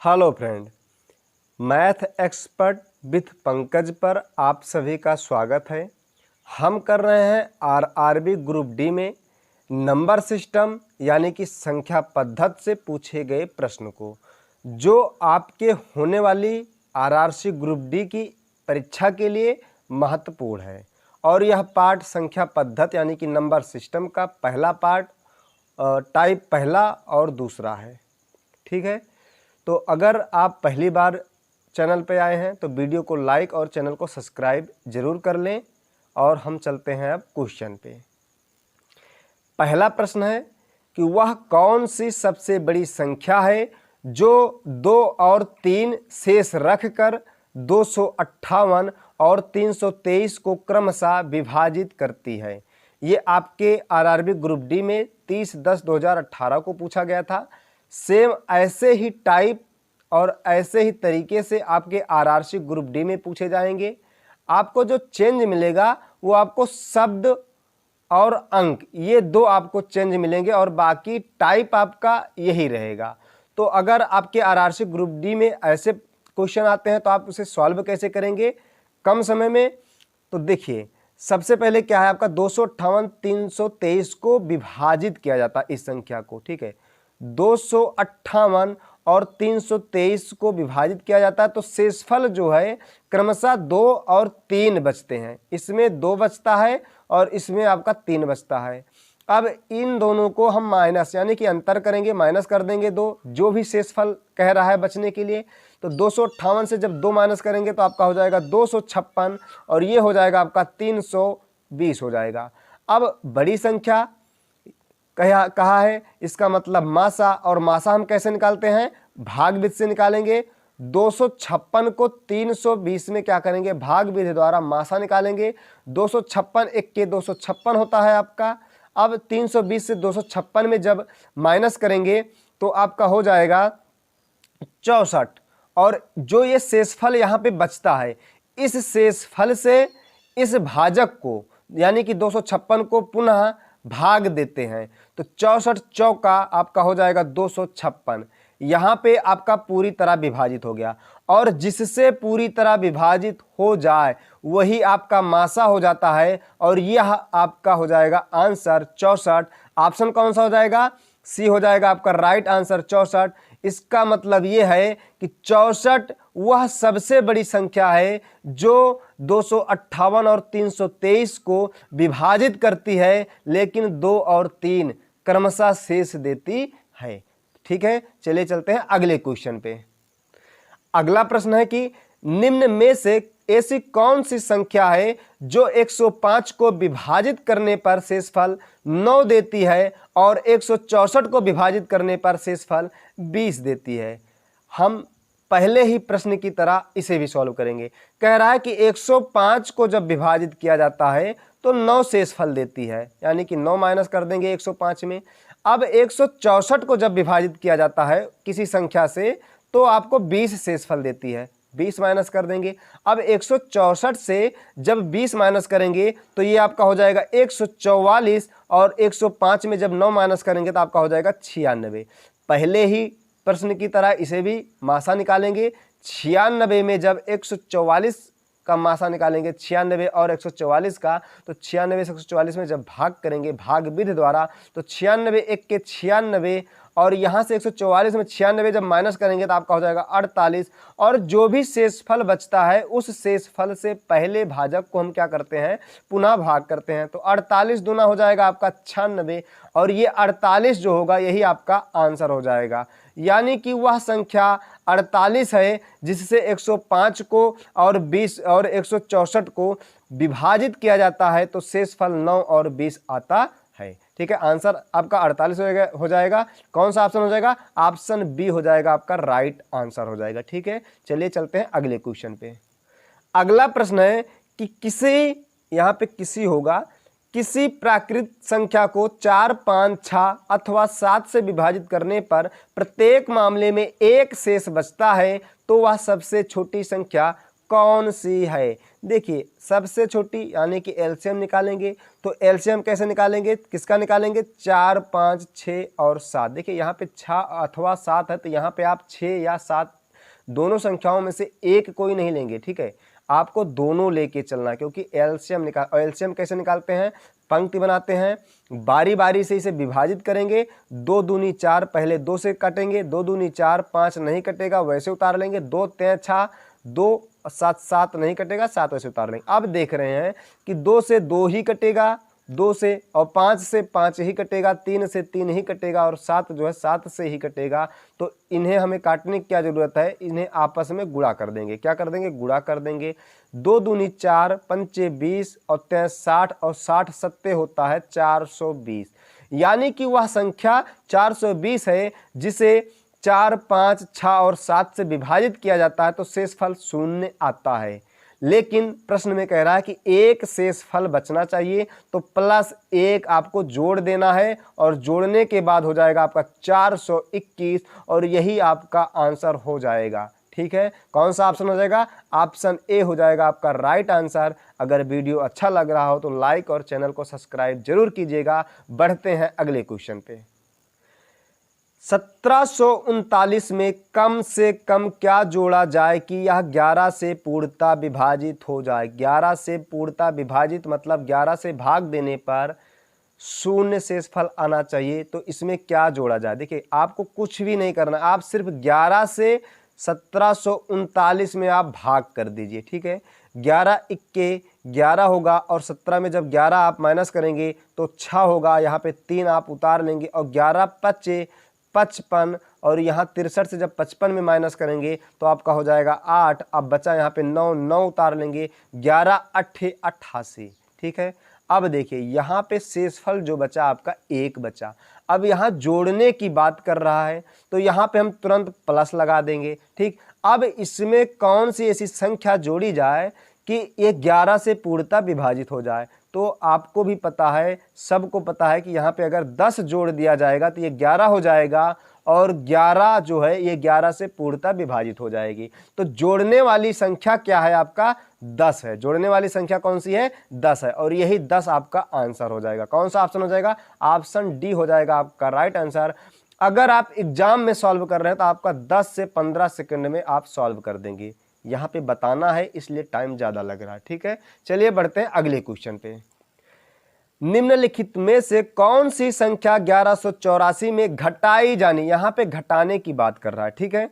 Hello friend, math expert with Pankaj पर आप सभी का स्वागत है। हम कर रहे हैं आरआरबी ग्रुप डी में नंबर सिस्टम यानी कि संख्या पद्धति से पूछे गए प्रश्न को, जो आपके होने वाली आरआरसी ग्रुप डी की परीक्षा के लिए महत्वपूर्ण है। और यह पार्ट संख्या पद्धति यानी कि नंबर सिस्टम का पहला पार्ट टाइप पहला और दूसरा है। ठीक है, तो अगर आप पहली बार चैनल पे आए हैं तो वीडियो को लाइक और चैनल को सब्सक्राइब जरूर कर लें। और हम चलते हैं अब क्वेश्चन पे। पहला प्रश्न है कि वह कौन सी सबसे बड़ी संख्या है जो 2 और 3 शेष रखकर 258 और 323 को क्रमशः विभाजित करती है। ये आपके आरआरबी ग्रुप डी में 30/10/2018 को पूछा गया था। सेम ऐसे ही टाइप और ऐसे ही तरीके से आपके आरआरसी ग्रुप डी में पूछे जाएंगे। आपको जो चेंज मिलेगा वो आपको शब्द और अंक, ये दो आपको चेंज मिलेंगे और बाकी टाइप आपका यही रहेगा। तो अगर आपके आरआरसी ग्रुप डी में ऐसे क्वेश्चन आते हैं तो आप उसे सॉल्व कैसे करेंगे कम समय में? तो देखिए, सबसे पहले क्या है, आपका 258 323 को विभाजित किया जाता है इस संख्या को। ठीक है, 258 और 323 को विभाजित किया जाता है तो शेषफल जो है क्रमशः 2 और 3 बचते हैं। इसमें 2 बचता है और इसमें आपका 3 बचता है। अब इन दोनों को हम माइनस यानी कि अंतर करेंगे, माइनस कर देंगे 2, जो भी शेषफल कह रहा है बचने के लिए। तो 258 से जब 2 माइनस करेंगे तो आपका हो जाएगा 256 और ये हो जाएगा आपका 320 हो जाएगा। अब बड़ी संख्या कहा है, इसका मतलब मासा, और मासा हम कैसे निकालते हैं? भाग विधि से निकालेंगे। 256 को 320 में क्या करेंगे? भाग विधि द्वारा मासा निकालेंगे। 256 1 के 256 होता है आपका। अब 320 से 256 में जब माइनस करेंगे तो आपका हो जाएगा 64। और जो ये शेषफल यहाँ पे बचता है, इस शेषफल से इस भाजक को यानी कि 256 को पुनः भाग देते हैं तो 64 चौका आपका हो जाएगा 256। यहाँ पे आपका पूरी तरह विभाजित हो गया, और जिससे पूरी तरह विभाजित हो जाए वही आपका मासा हो जाता है, और यह आपका हो जाएगा आंसर 64। ऑप्शन कौन सा हो जाएगा? सी हो जाएगा आपका राइट आंसर 64। इसका मतलब ये है कि 64 वह सबसे बड़ी संख्या है जो 258 और 323 को विभाजित करती है, लेकिन 2 और 3 क्रमशः शेष देती है। ठीक है, चलिए चलते हैं अगले क्वेश्चन पे। अगला प्रश्न है कि निम्न में से ऐसी कौन सी संख्या है जो 105 को विभाजित करने पर शेषफल 9 देती है और 164 को विभाजित करने पर शेषफल 20 देती है? हम पहले ही प्रश्न की तरह इसे भी सॉल्व करेंगे। कह रहा है कि 105 को जब विभाजित किया जाता है तो 9 शेषफल देती है, यानी कि 9 माइनस कर देंगे 105 में। अब 164 को जब विभाजित किया जाता है किसी संख्या से तो आपको 20 शेषफल देती है, 20 माइनस कर देंगे। अब 164 से जब 20 माइनस करेंगे तो ये आपका हो जाएगा 144, और 105 में जब 9 माइनस करेंगे तो आपका हो जाएगा 96। पहले ही प्रश्न की तरह इसे भी मासा निकालेंगे। 96 में जब 144 का मासा निकालेंगे, 96 और 144 का, तो 96 से 144 में जब भाग करेंगे भाग विधि द्वारा तो 96 1 के 96, और यहाँ से 144 में 96 जब माइनस करेंगे तो आपका हो जाएगा 48। और जो भी शेषफल बचता है उस शेषफल से पहले भाजक को हम क्या करते हैं? पुनः भाग करते हैं। तो 48 दूना हो जाएगा आपका 96, और ये 48 जो होगा यही आपका आंसर हो जाएगा। यानी कि वह संख्या 48 है जिससे 105 को और 20 और 164 को विभाजित किया जाता है तो शेषफल 9 और 20 आता है। ठीक है, आंसर आपका 48 हो जाएगा। कौन सा ऑप्शन हो जाएगा? ऑप्शन बी हो जाएगा आपका राइट आंसर हो जाएगा। ठीक है, चलिए चलते हैं अगले क्वेश्चन पे। अगला प्रश्न है कि किसी, यहाँ पे किसी होगा, किसी प्राकृत संख्या को 4 5 6 अथवा 7 से विभाजित करने पर प्रत्येक मामले में 1 शेष बचता है तो वह सबसे छोटी संख्या कौन सी है? देखिए सबसे छोटी यानी कि एलसीएम निकालेंगे, तो एलसीएम कैसे निकालेंगे, किसका निकालेंगे? 4, 5, 6 और 7। देखिए यहाँ पे 6 अथवा 7 है, तो यहाँ पे आप 6 या 7 दोनों संख्याओं में से एक कोई नहीं लेंगे, ठीक है, आपको दोनों लेके चलना, क्योंकि एलसीएम कैसे निकालते हैं? पंक्ति बनाते हैं, बारी बारी से इसे विभाजित करेंगे, 2 दूनी 4, पहले 2 से काटेंगे, 2 दूनी 4, 5 नहीं कटेगा वैसे उतार लेंगे, 2 3 6, 2 7 7 नहीं कटेगा, 7 वैसे उतार लेंगे। अब देख रहे हैं कि 2 से 2 ही कटेगा, 2 से, और 5 से 5 ही कटेगा, 3 से 3 ही कटेगा, और 7 जो है 7 से ही कटेगा। तो इन्हें हमें काटने की क्या जरूरत है? इन्हें आपस में गुणा कर देंगे। क्या कर देंगे? गुणा कर देंगे। 2 दूनी 4, 5 20 और 3 60, और 60 सत्ते होता है 420। यानी कि वह संख्या 420 है जिसे 4, 5, 6 और 7 से विभाजित किया जाता है तो शेषफल 0 आता है। लेकिन प्रश्न में कह रहा है कि एक शेषफल बचना चाहिए, तो +1 आपको जोड़ देना है, और जोड़ने के बाद हो जाएगा आपका 421, और यही आपका आंसर हो जाएगा। ठीक है, कौन सा ऑप्शन हो जाएगा? ऑप्शन ए हो जाएगा आपका राइट आंसर। अगर वीडियो अच्छा लग रहा हो तो लाइक और चैनल को सब्सक्राइब जरूर कीजिएगा। बढ़ते हैं अगले क्वेश्चन पे। 1739 में कम से कम क्या जोड़ा जाए कि यह 11 से पूर्णतः विभाजित हो जाए? 11 से पूर्णतः विभाजित मतलब 11 से भाग देने पर 0 शेषफल आना चाहिए। तो इसमें क्या जोड़ा जाए? देखिए आपको कुछ भी नहीं करना, आप सिर्फ 11 से 1739 में आप भाग कर दीजिए। ठीक है, 11 इक्के 11 होगा, और 17 में जब 11 आप माइनस करेंगे तो 6 होगा, यहाँ पे 3 आप उतार लेंगे, और 11 पच्चे 55, और यहाँ 63 से जब 55 में माइनस करेंगे तो आपका हो जाएगा 8। अब बचा यहाँ पे 9, 9 उतार लेंगे, 11 8 88। ठीक है, अब देखिए यहाँ पे शेषफल जो बचा आपका 1 बचा। अब यहाँ जोड़ने की बात कर रहा है तो यहाँ पे हम तुरंत प्लस लगा देंगे। ठीक, अब इसमें कौन सी ऐसी संख्या जोड़ी जाए कि ये 11 से पूर्णतः विभाजित हो जाए? तो आपको भी पता है, सबको पता है कि यहाँ पे अगर 10 जोड़ दिया जाएगा तो ये 11 हो जाएगा, और 11 जो है ये 11 से पूर्णतः विभाजित हो जाएगी। तो जोड़ने वाली संख्या क्या है? आपका 10 है। जोड़ने वाली संख्या कौन सी है? 10 है, और यही 10 आपका आंसर हो जाएगा। कौन सा ऑप्शन हो जाएगा? ऑप्शन डी हो जाएगा आपका राइट आंसर। अगर आप एग्जाम में सॉल्व कर रहे हैं तो आपका 10 से 15 सेकंड में आप सॉल्व कर देंगे। यहाँ पे बताना है इसलिए टाइम ज़्यादा लग रहा है। ठीक है, चलिए बढ़ते हैं अगले क्वेश्चन पे। निम्नलिखित में से कौन सी संख्या 1184 में घटाई जानी? यहाँ पे घटाने की बात कर रहा है। ठीक है,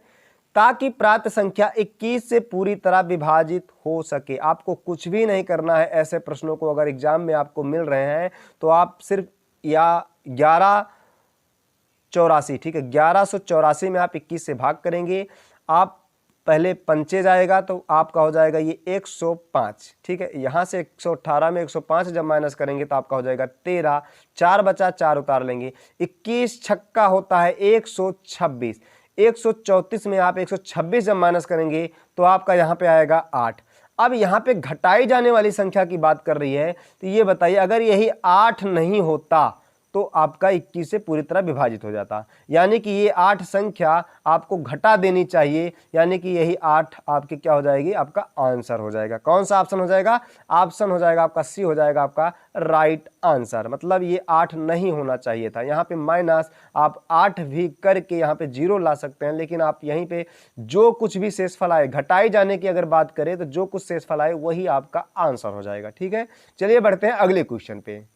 ताकि प्राप्त संख्या 21 से पूरी तरह विभाजित हो सके। आपको कुछ भी नहीं करना है। ऐसे प्रश्नों को अगर एग्जाम में आपको मिल रहे हैं तो आप सिर्फ या 1184, ठीक है, 1184 में आप 21 से भाग करेंगे। आप पहले पंचे जाएगा तो आपका हो जाएगा ये 105। ठीक है, यहाँ से 118 में 105 जब माइनस करेंगे तो आपका हो जाएगा 13। 4 बचा, 4 उतार लेंगे। 21 छक्का होता है 126। 134 में आप 126 जब माइनस करेंगे तो आपका यहाँ पे आएगा 8। अब यहाँ पे घटाई जाने वाली संख्या की बात कर रही है, तो ये बताइए अगर यही 8 नहीं होता तो आपका 21 से पूरी तरह विभाजित हो जाता। यानी कि ये 8 संख्या आपको घटा देनी चाहिए, यानी कि यही 8 आपकी क्या हो जाएगी? आपका आंसर हो जाएगा। कौन सा ऑप्शन हो जाएगा? ऑप्शन हो जाएगा आपका सी हो जाएगा आपका राइट आंसर। मतलब ये 8 नहीं होना चाहिए था। यहाँ पे माइनस आप 8 भी करके यहाँ पे 0 ला सकते हैं, लेकिन आप यहीं पे जो कुछ भी शेषफल आए, घटाई जाने की अगर बात करें तो जो कुछ शेषफल आए वही आपका आंसर हो जाएगा। ठीक है, चलिए बढ़ते हैं अगले क्वेश्चन पे।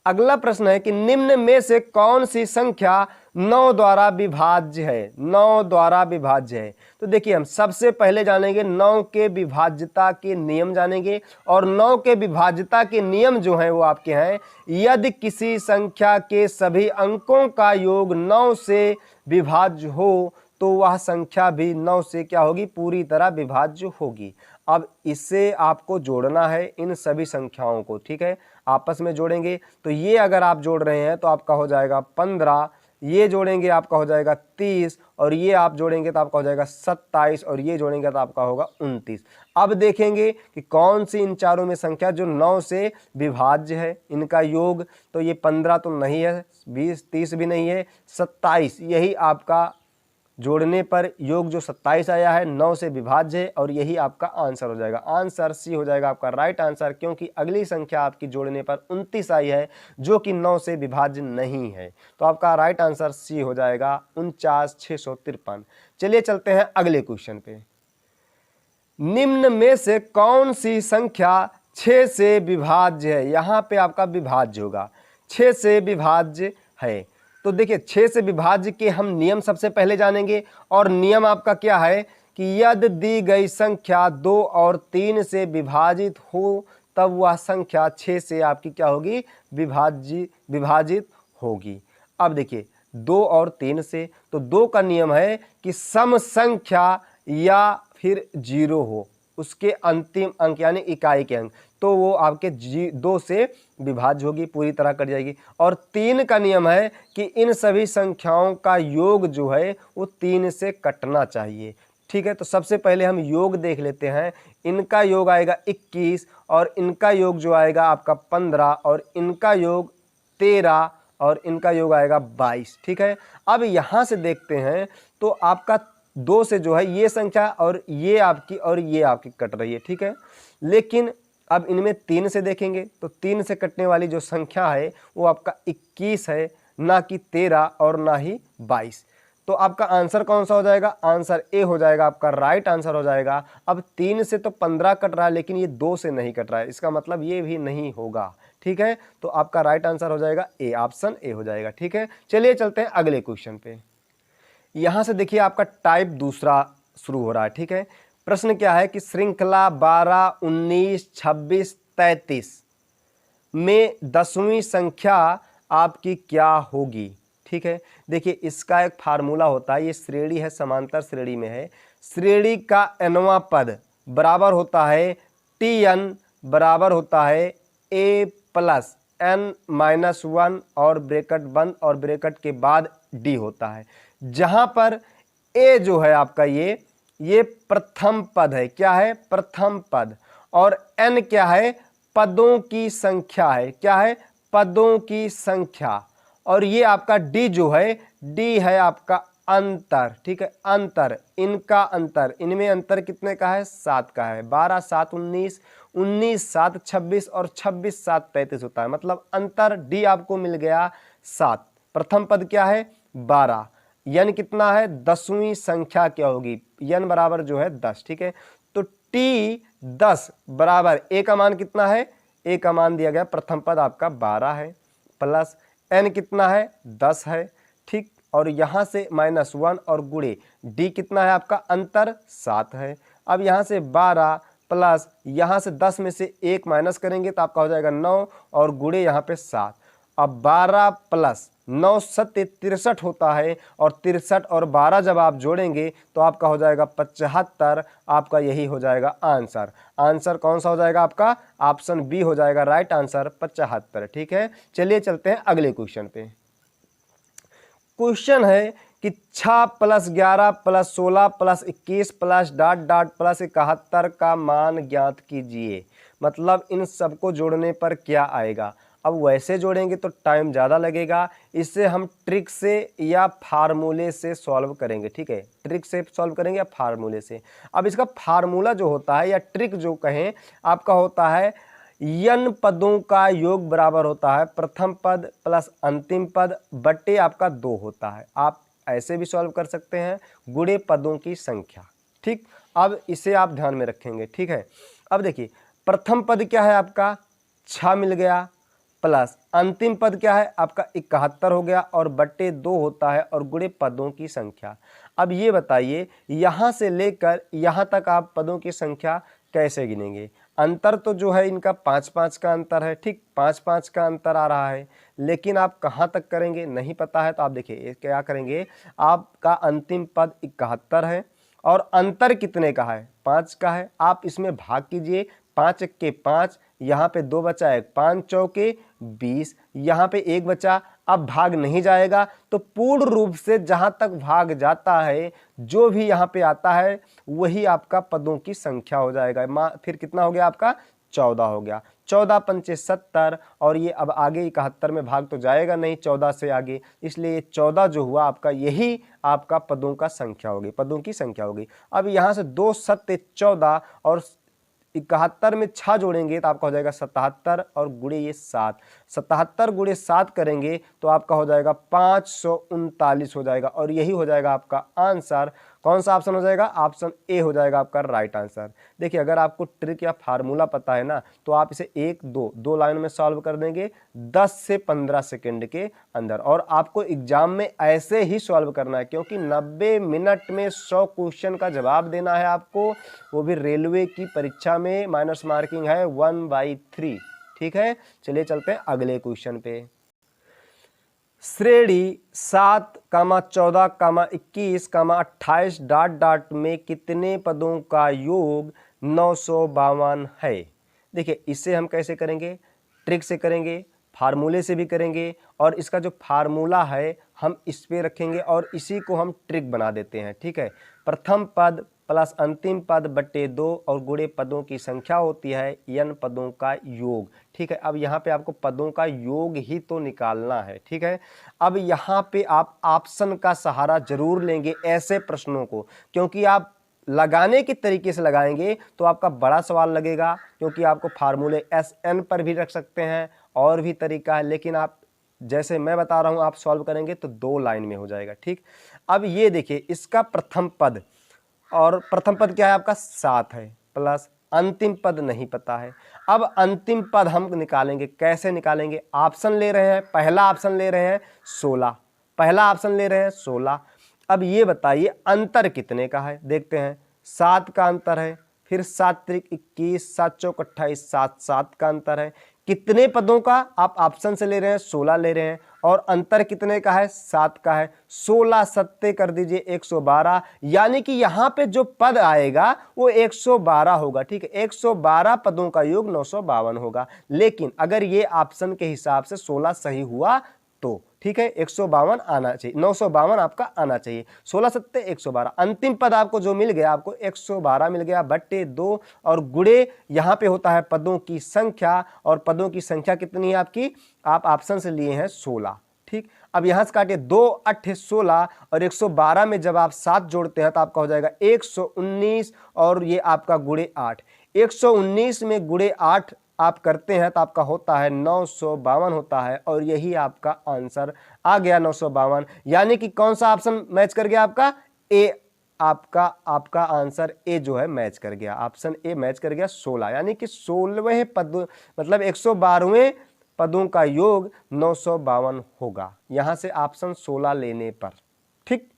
अगला प्रश्न है कि निम्न में से कौन सी संख्या 9 द्वारा विभाज्य है? 9 द्वारा विभाज्य है। तो देखिए हम सबसे पहले जानेंगे 9 के विभाज्यता के नियम जानेंगे, और 9 के विभाज्यता के नियम जो हैं वो आपके हैं, यदि किसी संख्या के सभी अंकों का योग 9 से विभाज्य हो तो वह संख्या भी 9 से क्या होगी? पूरी तरह विभाज्य होगी। अब इससे आपको जोड़ना है इन सभी संख्याओं को। ठीक है, आपस में जोड़ेंगे तो ये अगर आप जोड़ रहे हैं तो आपका हो जाएगा 15, ये जोड़ेंगे आपका हो जाएगा 30, और ये आप जोड़ेंगे तो आपका हो जाएगा 27, और ये जोड़ेंगे तो आपका होगा 29। अब देखेंगे कि कौन सी इन चारों में संख्या जो 9 से विभाज्य है, इनका योग। तो ये 15 तो नहीं है, 20 30 भी नहीं है, 27 यही आपका जोड़ने पर योग जो 27 आया है 9 से विभाज्य है और यही आपका आंसर हो जाएगा। आंसर सी हो जाएगा आपका राइट आंसर, क्योंकि अगली संख्या आपकी जोड़ने पर 29 आई है जो कि 9 से विभाज्य नहीं है। तो आपका राइट आंसर सी हो जाएगा 49,653। चलिए चलते हैं अगले क्वेश्चन पे। निम्न में से कौन सी संख्या 6 से विभाज्य है? यहाँ पे आपका विभाज्य होगा, 6 से विभाज्य है। तो देखिए 6 से विभाज्य के हम नियम सबसे पहले जानेंगे, और नियम आपका क्या है कि यदि दी गई संख्या 2 और 3 से विभाजित हो तब वह संख्या 6 से आपकी क्या होगी? विभाजित होगी। अब देखिए 2 और 3 से, तो 2 का नियम है कि सम संख्या या फिर 0 हो, उसके अंतिम अंक यानी इकाई के अंक, तो वो आपके 2 से विभाज्य होगी, पूरी तरह कट जाएगी। और 3 का नियम है कि इन सभी संख्याओं का योग जो है वो 3 से कटना चाहिए। ठीक है, तो सबसे पहले हम योग देख लेते हैं। इनका योग आएगा 21 और इनका योग जो आएगा आपका 15 और इनका योग 13 और इनका योग आएगा 22। ठीक है, अब यहाँ से देखते हैं तो आपका 2 से जो है ये संख्या और ये आपकी कट रही है। ठीक है, लेकिन अब इनमें 3 से देखेंगे तो 3 से कटने वाली जो संख्या है वो आपका 21 है, ना कि 13 और ना ही 22। तो आपका आंसर कौन सा हो जाएगा? आंसर ए हो जाएगा, आपका राइट आंसर हो जाएगा। अब 3 से तो 15 कट रहा है लेकिन ये 2 से नहीं कट रहा है, इसका मतलब ये भी नहीं होगा। ठीक है, तो आपका राइट आंसर हो जाएगा ए, ऑप्शन ए हो जाएगा। ठीक है, चलिए चलते हैं अगले क्वेश्चन पे। यहाँ से देखिए आपका टाइप दूसरा शुरू हो रहा है। ठीक है, प्रश्न क्या है कि श्रृंखला 12, 19, 26, 33 में 10वीं संख्या आपकी क्या होगी? ठीक है, देखिए इसका एक फार्मूला होता है, ये श्रेणी है, समांतर श्रेणी में है। श्रेणी का nवां पद बराबर होता है tn बराबर होता है a प्लस n-1 और ब्रैकेट बंद और ब्रैकेट के बाद d होता है, जहां पर a जो है आपका ये प्रथम पद है। क्या है? प्रथम पद। और n क्या है? पदों की संख्या है। क्या है? पदों की संख्या। और ये आपका d जो है, d है आपका अंतर। ठीक है, अंतर, इनका अंतर, इनमें अंतर कितने का है? 7 का है। 12 7 19, 19 7 26 और 26 7 33 होता है, मतलब अंतर d आपको मिल गया 7। प्रथम पद क्या है? 12। n कितना है? 10वीं संख्या क्या होगी? n बराबर जो है 10। ठीक है, तो t 10 बराबर a का मान कितना है? a का मान दिया गया, प्रथम पद आपका 12 है, प्लस n कितना है? 10 है। ठीक, और यहाँ से -1 और गुणे d कितना है आपका? अंतर 7 है। अब यहाँ से 12 प्लस यहाँ से 10 में से 1 माइनस करेंगे तो आपका हो जाएगा 9 और गुणे यहाँ पे 7। अब 12 प्लस 9 सत्य 63 होता है, और 63 और 12 जब आप जोड़ेंगे तो आपका हो जाएगा 75। आपका यही हो जाएगा आंसर। आंसर कौन सा हो जाएगा आपका? ऑप्शन बी हो जाएगा राइट आंसर, 75। ठीक है, चलिए चलते हैं अगले क्वेश्चन पे। क्वेश्चन है कि 6 + 11 + 16 + 21 प्लस डॉट डॉट प्लस 71 का मान ज्ञात कीजिए। मतलब इन सबको जोड़ने पर क्या आएगा? अब वैसे जोड़ेंगे तो टाइम ज़्यादा लगेगा, इससे हम ट्रिक से या फार्मूले से सॉल्व करेंगे। ठीक है, ट्रिक से सॉल्व करेंगे या फार्मूले से। अब इसका फार्मूला जो होता है या ट्रिक जो कहें आपका होता है, n पदों का योग बराबर होता है प्रथम पद प्लस अंतिम पद बटे आपका 2 होता है। आप ऐसे भी सॉल्व कर सकते हैं, गुणे पदों की संख्या। ठीक, अब इसे आप ध्यान में रखेंगे। ठीक है, अब देखिए प्रथम पद क्या है आपका? 6 मिल गया, प्लस अंतिम पद क्या है आपका? 71 हो गया, और बटे 2 होता है, और गुणे पदों की संख्या। अब ये बताइए यहाँ से लेकर यहाँ तक आप पदों की संख्या कैसे गिनेंगे? अंतर तो जो है इनका 5-5 का अंतर है। ठीक, 5-5 का अंतर आ रहा है, लेकिन आप कहाँ तक करेंगे नहीं पता है, तो आप देखिए क्या करेंगे। आपका अंतिम पद 71 है और अंतर कितने का है? 5 का है। आप इसमें भाग कीजिए, 5 के 5, यहाँ पे 2 बचा, 1 5 चौके 20, यहाँ पे 1 बचा। अब भाग नहीं जाएगा तो पूर्ण रूप से जहाँ तक भाग जाता है जो भी यहाँ पे आता है वही आपका पदों की संख्या हो जाएगा। फिर कितना हो गया आपका? 14 हो गया। 14 पंचे 70 और ये अब आगे 71 में भाग तो जाएगा नहीं 14 से आगे, इसलिए ये 14 जो हुआ आपका यही आपका पदों का संख्या होगी, पदों की संख्या होगी। अब यहाँ से 2 सत्ते 14 और 71 में 6 जोड़ेंगे तो आपका हो जाएगा 77 और गुणे ये 7, 77 गुणे 7 करेंगे तो आपका हो जाएगा 539 हो जाएगा और यही हो जाएगा आपका आंसर। कौन सा ऑप्शन हो जाएगा? ऑप्शन ए हो जाएगा आपका राइट आंसर। देखिए अगर आपको ट्रिक या फार्मूला पता है ना तो आप इसे दो लाइन में सॉल्व कर देंगे 10 से 15 सेकंड के अंदर, और आपको एग्जाम में ऐसे ही सॉल्व करना है क्योंकि 90 मिनट में 100 क्वेश्चन का जवाब देना है आपको, वो भी रेलवे की परीक्षा में माइनस मार्किंग है 1/3। ठीक है, चलिए चलते हैं अगले क्वेश्चन पे। श्रेणी 7, 14, 21, 28 डॉट डॉट में कितने पदों का योग 952 है? देखिए इसे हम कैसे करेंगे? ट्रिक से करेंगे, फार्मूले से भी करेंगे, और इसका जो फार्मूला है हम इस पे रखेंगे और इसी को हम ट्रिक बना देते हैं। ठीक है, प्रथम पद प्लस अंतिम पद बटे 2 और गुणे पदों की संख्या होती है n पदों का योग। ठीक है, अब यहाँ पे आपको पदों का योग ही तो निकालना है। ठीक है, अब यहाँ पे आप ऑप्शन का सहारा जरूर लेंगे ऐसे प्रश्नों को, क्योंकि आप लगाने के तरीके से लगाएंगे तो आपका बड़ा सवाल लगेगा, क्योंकि आपको फार्मूले SN पर भी रख सकते हैं और भी तरीका है, लेकिन आप जैसे मैं बता रहा हूँ आप सॉल्व करेंगे तो 2 लाइन में हो जाएगा। ठीक, अब ये देखिए इसका प्रथम पद, और प्रथम पद क्या है आपका 7 है, प्लस अंतिम पद नहीं पता है। अब अंतिम पद हम निकालेंगे, कैसे निकालेंगे? ऑप्शन ले रहे हैं, पहला ऑप्शन ले रहे हैं 16, पहला ऑप्शन ले रहे हैं 16। अब ये बताइए अंतर कितने का है? देखते हैं, 7 का अंतर है, फिर 7 त्रिक 21, 7 चौक 28, 7 का अंतर है। कितने पदों का? आप ऑप्शन से ले रहे हैं 16 ले रहे हैं, और अंतर कितने का है? 7 का है। 16 सत्ते कर दीजिए 112, यानी कि यहाँ पे जो पद आएगा वो 112 होगा। ठीक है, 112 पदों का योग 952 होगा। लेकिन अगर ये ऑप्शन के हिसाब से 16 सही हुआ तो ठीक है 152 आना चाहिए, 952 आपका आना चाहिए। 16 सत्ते 112, अंतिम पद आपको जो मिल गया आपको 112 मिल गया बट्टे 2, और गुणे यहाँ पे होता है पदों की संख्या, और पदों की संख्या कितनी है आपकी? आप ऑप्शन से लिए हैं 16। ठीक, अब यहाँ से काटिए 2 8 16 और 112 में जब आप 7 जोड़ते हैं तो आपका हो जाएगा 119, और ये आपका गुणे 8, 119 में गुणे 8 आप करते हैं तो आपका होता है 952 होता है, और यही आपका आंसर आ गया 952। यानी कि कौन सा ऑप्शन मैच कर गया आपका? ए, आपका आंसर ए जो है मैच कर गया, ऑप्शन ए मैच कर गया 16, यानी कि 16वें पद मतलब 112वें पदों का योग 952 होगा यहाँ से ऑप्शन 16 लेने पर। ठीक,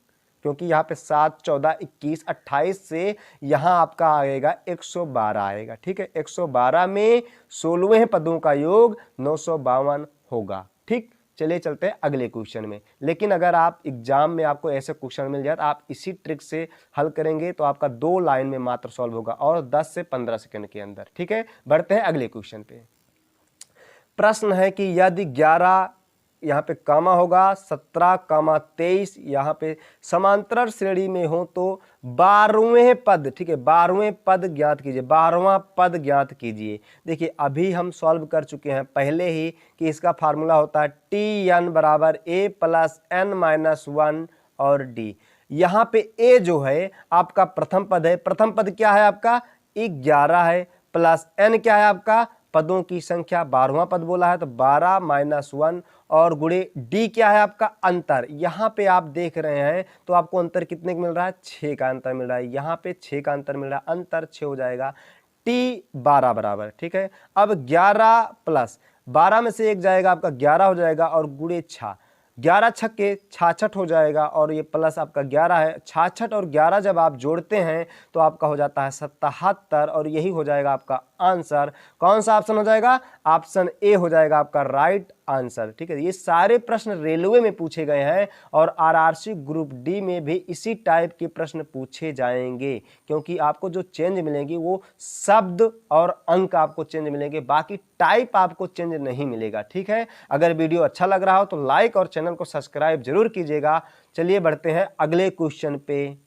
क्योंकि यहाँ पे 7, 14, 21, 28 से यहाँ आपका आएगा 112 आएगा। ठीक है, 112 में 16वें पदों का योग 952 होगा। ठीक, चलिए चलते हैं अगले क्वेश्चन में। लेकिन अगर आप एग्जाम में आपको ऐसे क्वेश्चन मिल जाए तो आप इसी ट्रिक से हल करेंगे तो आपका 2 लाइन में मात्र सॉल्व होगा और 10 से 15 सेकंड के अंदर। ठीक है, बढ़ते हैं अगले क्वेश्चन पे। प्रश्न है कि यदि 11 यहाँ पे कामा होगा 17, 23 यहाँ पे समांतर श्रेणी में हो तो 12वें पद, ठीक है 12वें पद ज्ञात कीजिए, 12वां पद ज्ञात कीजिए। देखिए अभी हम सॉल्व कर चुके हैं पहले ही कि इसका फार्मूला होता है Tn बराबर a प्लस n माइनस 1 और d। यहाँ पे a जो है आपका प्रथम पद है, प्रथम पद क्या है आपका? 11 है, प्लस n क्या है आपका? पदों की संख्या, 12वां पद बोला है तो 12 माइनस 1, और गुणे डी क्या है आपका? अंतर। यहाँ पे आप देख रहे हैं तो आपको अंतर कितने का मिल रहा है? 6 का अंतर मिल रहा है, यहाँ पे 6 का अंतर मिल रहा है, अंतर 6 हो जाएगा, टी 12 बराबर। ठीक है, अब 11 प्लस 12 में से 1 जाएगा आपका 11 हो जाएगा, और गुणे 6, 11 छक्के 66 हो जाएगा, और ये प्लस आपका 11 है, 66 और 11 जब आप जोड़ते हैं तो आपका हो जाता है 77, और यही हो जाएगा आपका आंसर। कौन सा ऑप्शन हो जाएगा? ऑप्शन ए हो जाएगा आपका राइट आंसर। ठीक है, ये सारे प्रश्न रेलवे में पूछे गए हैं और आरआरसी ग्रुप डी में भी इसी टाइप के प्रश्न पूछे जाएंगे, क्योंकि आपको जो चेंज मिलेंगी वो शब्द और अंक आपको चेंज मिलेंगे, बाकी टाइप आपको चेंज नहीं मिलेगा। ठीक है, अगर वीडियो अच्छा लग रहा हो तो लाइक और चैनल को सब्सक्राइब जरूर कीजिएगा। चलिए बढ़ते हैं अगले क्वेश्चन पे।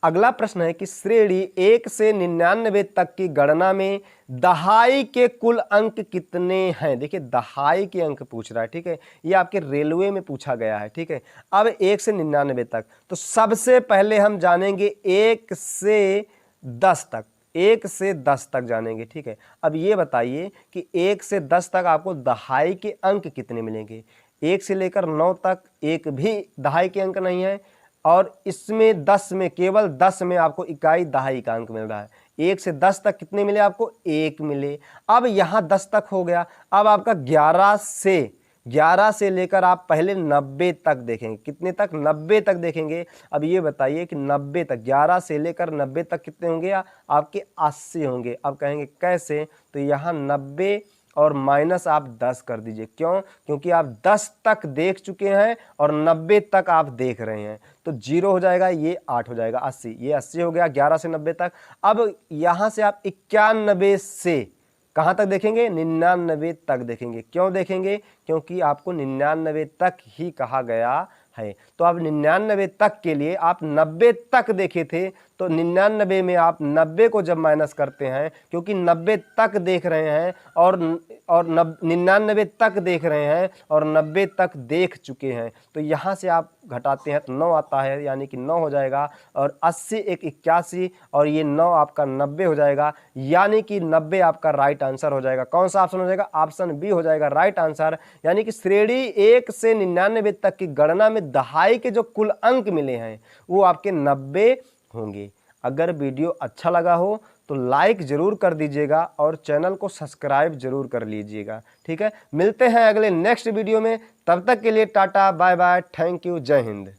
अगला प्रश्न है कि श्रेणी 1 से 99 तक की गणना में दहाई के कुल अंक कितने हैं। देखिए दहाई के अंक पूछ रहा है, ठीक है, ये आपके रेलवे में पूछा गया है, ठीक है। अब 1 से 99 तक, तो सबसे पहले हम जानेंगे 1 से 10 तक, 1 से 10 तक जानेंगे, ठीक है। अब ये बताइए कि 1 से 10 तक आपको दहाई के अंक कितने मिलेंगे। 1 से लेकर 9 तक एक भी दहाई के अंक नहीं है, और इसमें 10 में, केवल 10 में आपको इकाई दहाई का अंक मिल रहा है। 1 से 10 तक कितने मिले आपको, 1 मिले। अब यहाँ 10 तक हो गया, अब आपका 11 से लेकर आप पहले 90 तक देखेंगे। कितने तक, 90 तक देखेंगे। अब ये बताइए कि 90 तक, 11 से लेकर 90 तक कितने होंगे, आपके 80 होंगे। अब कहेंगे कैसे, तो यहाँ 90 और माइनस आप 10 कर दीजिए। क्यों, क्योंकि आप 10 तक देख चुके हैं और 90 तक आप देख रहे हैं, तो 0 हो जाएगा, ये 8 हो जाएगा, 80, ये 80 हो गया 11 से 90 तक। अब यहाँ से आप 91 से कहाँ तक देखेंगे, 99 तक देखेंगे। क्यों देखेंगे, क्योंकि आपको 99 तक ही कहा गया है। तो अब 99 तक के लिए आप 90 तक देखे थे, तो 99 में आप 90 को जब माइनस करते हैं, क्योंकि 90 तक देख रहे हैं और 99 तक देख रहे हैं और 90 तक देख चुके हैं, तो यहाँ से आप घटाते हैं तो 9 आता है, यानी कि 9 हो जाएगा। और 80 एक 81 और ये 9 आपका 90 हो जाएगा, यानी कि 90 आपका राइट आंसर हो जाएगा। कौन सा ऑप्शन हो जाएगा, ऑप्शन बी हो जाएगा राइट आंसर। यानी कि श्रेणी 1 से 99 तक की गणना में दहाई के जो कुल अंक मिले हैं वो आपके 90 होंगे। अगर वीडियो अच्छा लगा हो तो लाइक जरूर कर दीजिएगा और चैनल को सब्सक्राइब जरूर कर लीजिएगा, ठीक है। मिलते हैं अगले नेक्स्ट वीडियो में, तब तक के लिए tata bye bye, thank you, Jai Hind.